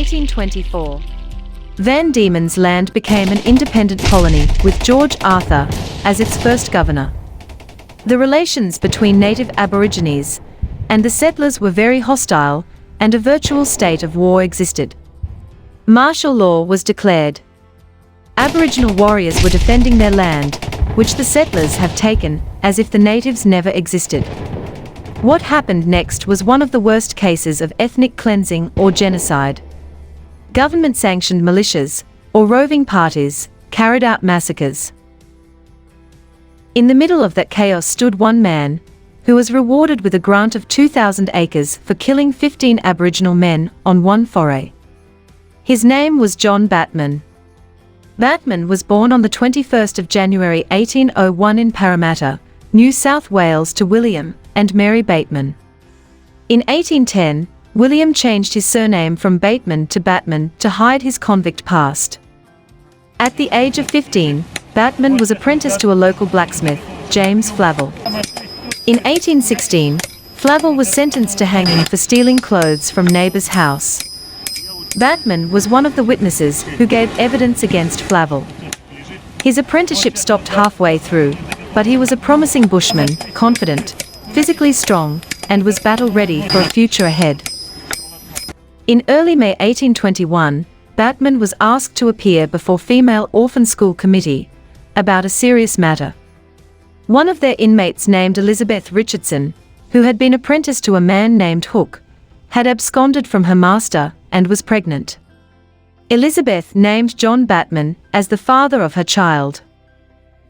1824. Van Diemen's Land became an independent colony with George Arthur as its first governor. The relations between native Aborigines and the settlers were very hostile, and a virtual state of war existed. Martial law was declared. Aboriginal warriors were defending their land, which the settlers have taken as if the natives never existed. What happened next was one of the worst cases of ethnic cleansing or genocide. Government-sanctioned militias, or roving parties, carried out massacres. In the middle of that chaos stood one man, who was rewarded with a grant of 2,000 acres for killing 15 Aboriginal men on one foray. His name was John Batman. Batman was born on the 21st of January 1801 in Parramatta, New South Wales to William and Mary Bateman. In 1810, William changed his surname from Bateman to Batman to hide his convict past. At the age of 15, Batman was apprenticed to a local blacksmith, James Flavel. In 1816, Flavel was sentenced to hanging for stealing clothes from neighbour's house. Batman was one of the witnesses who gave evidence against Flavel. His apprenticeship stopped halfway through, but he was a promising bushman, confident, physically strong, and was battle-ready for a future ahead. In early May 1821, Batman was asked to appear before Female Orphan School Committee about a serious matter. One of their inmates named Elizabeth Richardson, who had been apprenticed to a man named Hook, had absconded from her master and was pregnant. Elizabeth named John Batman as the father of her child.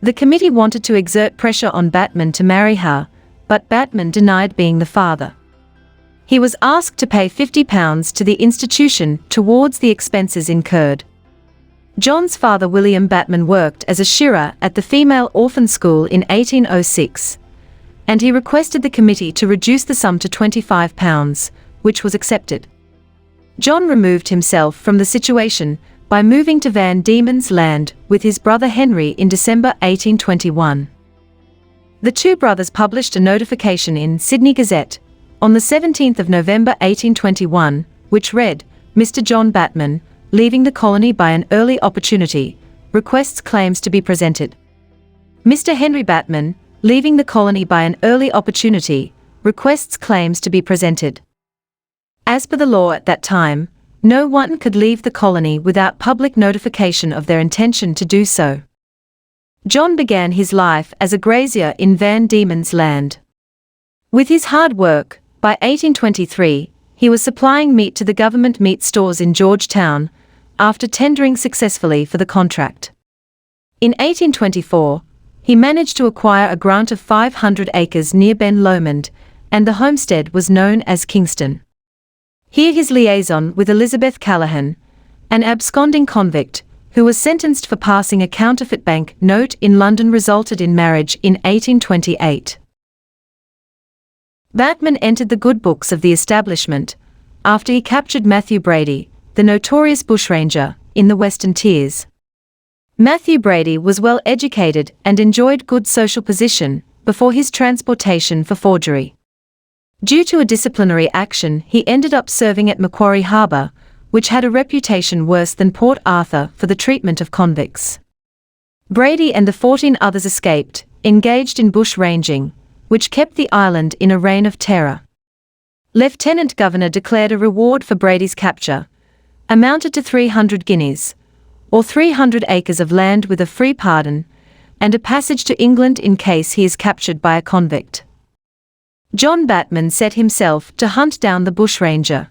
The committee wanted to exert pressure on Batman to marry her, but Batman denied being the father. He was asked to pay £50 to the institution towards the expenses incurred. John's father William Batman worked as a shearer at the Female Orphan School in 1806, and he requested the committee to reduce the sum to £25, which was accepted. John removed himself from the situation by moving to Van Diemen's Land with his brother Henry in December 1821. The two brothers published a notification in Sydney Gazette on the 17th of November 1821, which read, "Mr. John Batman, leaving the colony by an early opportunity, requests claims to be presented. Mr. Henry Batman, leaving the colony by an early opportunity, requests claims to be presented." As per the law at that time, no one could leave the colony without public notification of their intention to do so. John began his life as a grazier in Van Diemen's Land. With his hard work, by 1823, he was supplying meat to the government meat stores in Georgetown, after tendering successfully for the contract. In 1824, he managed to acquire a grant of 500 acres near Ben Lomond, and the homestead was known as Kingston. Here his liaison with Elizabeth Callaghan, an absconding convict, who was sentenced for passing a counterfeit bank note in London, resulted in marriage in 1828. Batman entered the good books of the establishment after he captured Matthew Brady, the notorious bushranger, in the Western Tiers. Matthew Brady was well educated and enjoyed good social position before his transportation for forgery. Due to a disciplinary action, he ended up serving at Macquarie Harbour, which had a reputation worse than Port Arthur for the treatment of convicts. Brady and the 14 others escaped, engaged in bush ranging, which kept the island in a reign of terror. Lieutenant Governor declared a reward for Brady's capture, amounted to 300 guineas, or 300 acres of land with a free pardon, and a passage to England in case he is captured by a convict. John Batman set himself to hunt down the bushranger.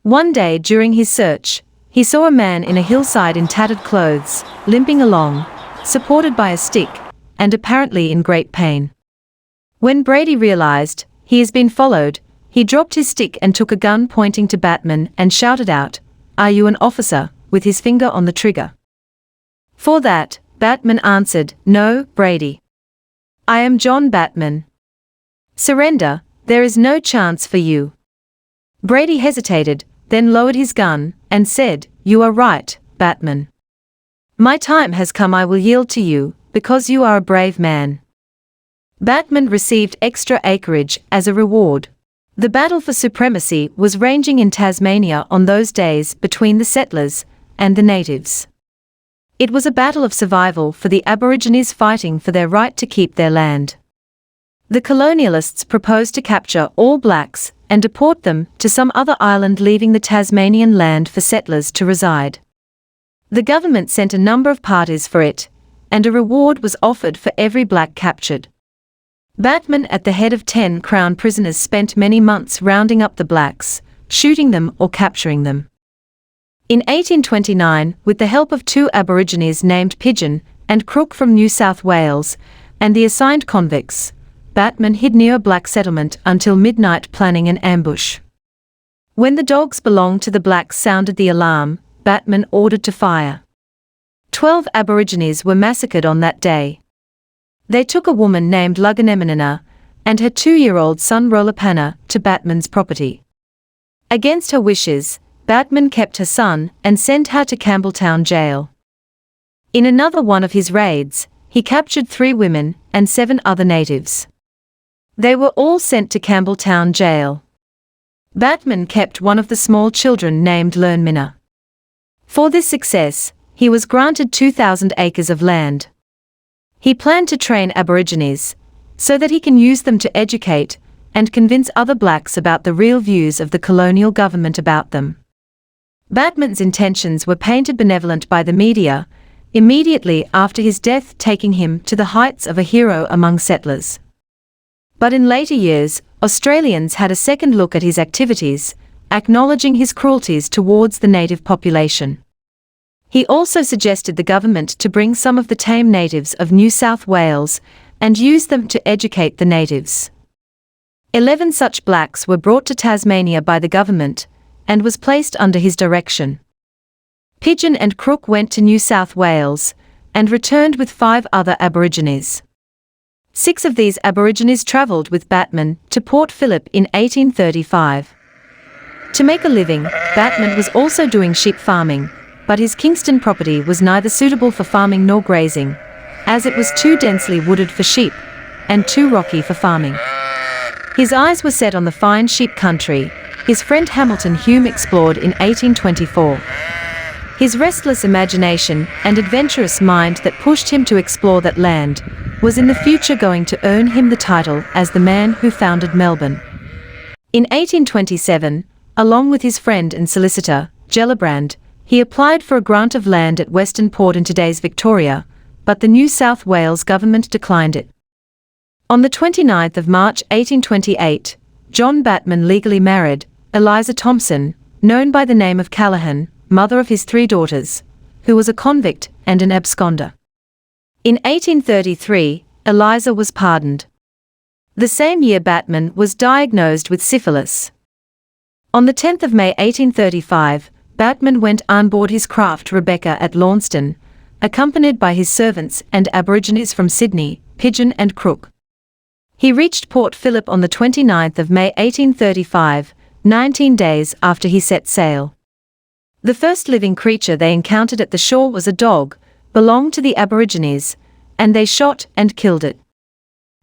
One day during his search, he saw a man in a hillside in tattered clothes, limping along, supported by a stick, and apparently in great pain. When Brady realized he has been followed, he dropped his stick and took a gun pointing to Batman and shouted out, "Are you an officer?" with his finger on the trigger. For that, Batman answered, "No, Brady. I am John Batman. Surrender, there is no chance for you." Brady hesitated, then lowered his gun, and said, "You are right, Batman. My time has come. I will yield to you, because you are a brave man." Batman received extra acreage as a reward. The battle for supremacy was raging in Tasmania on those days between the settlers and the natives. It was a battle of survival for the Aborigines fighting for their right to keep their land. The colonialists proposed to capture all blacks and deport them to some other island, leaving the Tasmanian land for settlers to reside. The government sent a number of parties for it, and a reward was offered for every black captured. Batman, at the head of 10 Crown prisoners, spent many months rounding up the blacks, shooting them or capturing them. In 1829, with the help of 2 Aborigines named Pigeon and Crook from New South Wales, and the assigned convicts, Batman hid near a black settlement until midnight, planning an ambush. When the dogs belonged to the blacks sounded the alarm, Batman ordered to fire. 12 Aborigines were massacred on that day. They took a woman named Luganeminina and her 2-year-old son Rolapana to Batman's property. Against her wishes, Batman kept her son and sent her to Campbelltown jail. In another one of his raids, he captured 3 women and 7 other natives. They were all sent to Campbelltown jail. Batman kept one of the small children named Lernmina. For this success, he was granted 2,000 acres of land. He planned to train Aborigines, so that he can use them to educate and convince other blacks about the real views of the colonial government about them. Batman's intentions were painted benevolent by the media, immediately after his death, taking him to the heights of a hero among settlers. But in later years, Australians had a second look at his activities, acknowledging his cruelties towards the native population. He also suggested the government to bring some of the tame natives of New South Wales and use them to educate the natives. 11 such blacks were brought to Tasmania by the government and was placed under his direction. Pigeon and Crook went to New South Wales and returned with 5 other Aborigines. 6 of these Aborigines travelled with Batman to Port Phillip in 1835. To make a living, Batman was also doing sheep farming, but his Kingston property was neither suitable for farming nor grazing, as it was too densely wooded for sheep and too rocky for farming. His eyes were set on the fine sheep country his friend Hamilton Hume explored in 1824. His restless imagination and adventurous mind that pushed him to explore that land was in the future going to earn him the title as the man who founded Melbourne. In 1827, along with his friend and solicitor, Gellibrand, he applied for a grant of land at Western Port in today's Victoria, but the New South Wales government declined it. On the 29th of March 1828, John Batman legally married Eliza Thompson, known by the name of Callaghan, mother of his 3 daughters, who was a convict and an absconder. In 1833, Eliza was pardoned. The same year Batman was diagnosed with syphilis. On the 10th of May 1835, Batman went on board his craft Rebecca at Launceston, accompanied by his servants and Aborigines from Sydney, Pigeon and Crook. He reached Port Phillip on the 29th of May 1835, 19 days after he set sail. The first living creature they encountered at the shore was a dog, belonged to the Aborigines, and they shot and killed it.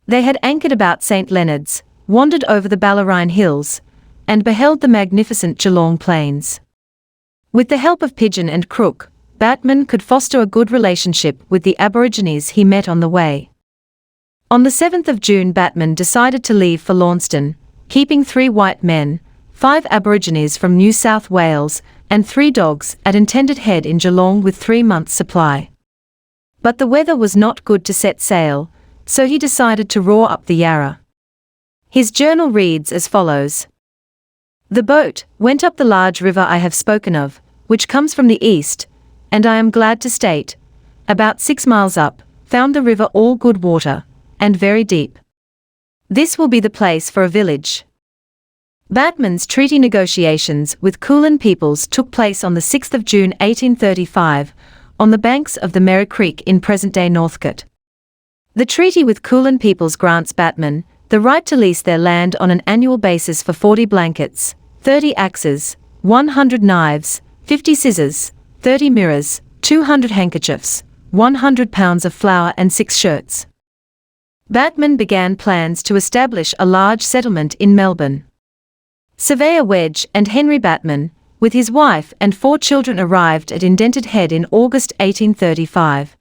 They had anchored about St. Leonard's, wandered over the Ballerine Hills, and beheld the magnificent Geelong Plains. With the help of Pigeon and Crook, Batman could foster a good relationship with the Aborigines he met on the way. On the 7th of June, Batman decided to leave for Launceston, keeping 3 white men, 5 Aborigines from New South Wales, and 3 dogs at intended head in Geelong with 3 months' supply. But the weather was not good to set sail, so he decided to roar up the Yarra. His journal reads as follows. The boat went up the large river I have spoken of, which comes from the east, and I am glad to state, about 6 miles up, found the river all good water, and very deep. This will be the place for a village. Batman's treaty negotiations with Kulin peoples took place on the 6th of June 1835, on the banks of the Merri Creek in present-day Northcote. The treaty with Kulin peoples grants Batman the right to lease their land on an annual basis for 40 blankets, 30 axes, 100 knives, 50 scissors, 30 mirrors, 200 handkerchiefs, 100 pounds of flour and 6 shirts. Batman began plans to establish a large settlement in Melbourne. Surveyor Wedge and Henry Batman, with his wife and 4 children, arrived at Indented Head in August 1835.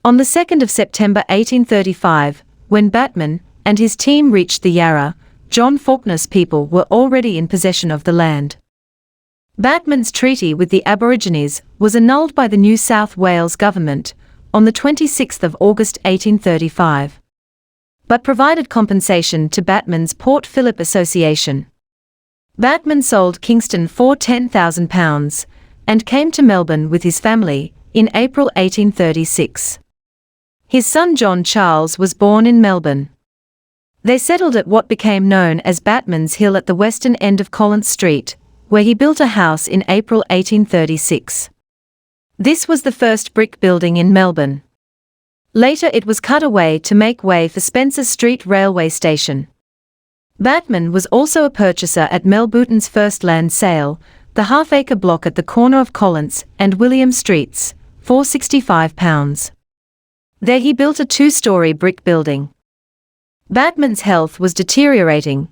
On the 2nd of September 1835, when Batman and his team reached the Yarra, John Fawkner's people were already in possession of the land. Batman's treaty with the Aborigines was annulled by the New South Wales government on the 26th of August 1835, but provided compensation to Batman's Port Phillip Association. Batman sold Kingston for £10,000 and came to Melbourne with his family in April 1836. His son John Charles was born in Melbourne. They settled at what became known as Batman's Hill at the western end of Collins Street, where he built a house in April 1836. This was the first brick building in Melbourne. Later it was cut away to make way for Spencer Street Railway Station. Batman was also a purchaser at Melbourne's first land sale, the half-acre block at the corner of Collins and William Streets, for £65. There he built a 2-storey brick building. Batman's health was deteriorating,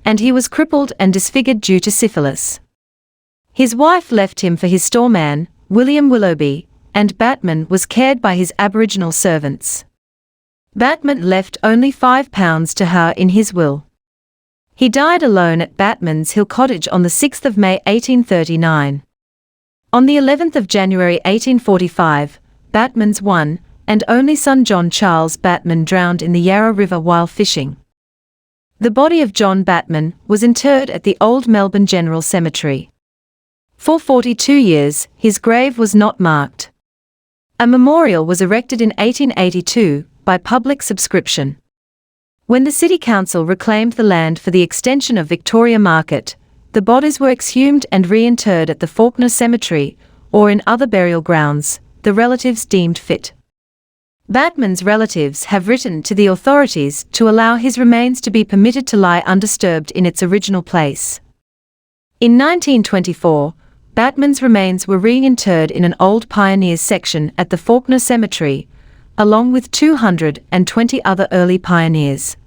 and he was crippled and disfigured due to syphilis. His wife left him for his storeman, William Willoughby, and Batman was cared by his Aboriginal servants. Batman left only £5 to her in his will. He died alone at Batman's Hill Cottage on the 6th of May 1839. On the 11th of January 1845, Batman's one and only son John Charles Batman drowned in the Yarra River while fishing. The body of John Batman was interred at the Old Melbourne General Cemetery. For 42 years, his grave was not marked. A memorial was erected in 1882 by public subscription. When the City Council reclaimed the land for the extension of Victoria Market, the bodies were exhumed and reinterred at the Fawkner Cemetery or in other burial grounds the relatives deemed fit. Batman's relatives have written to the authorities to allow his remains to be permitted to lie undisturbed in its original place. In 1924, Batman's remains were reinterred in an old pioneers section at the Fawkner Cemetery, along with 220 other early pioneers.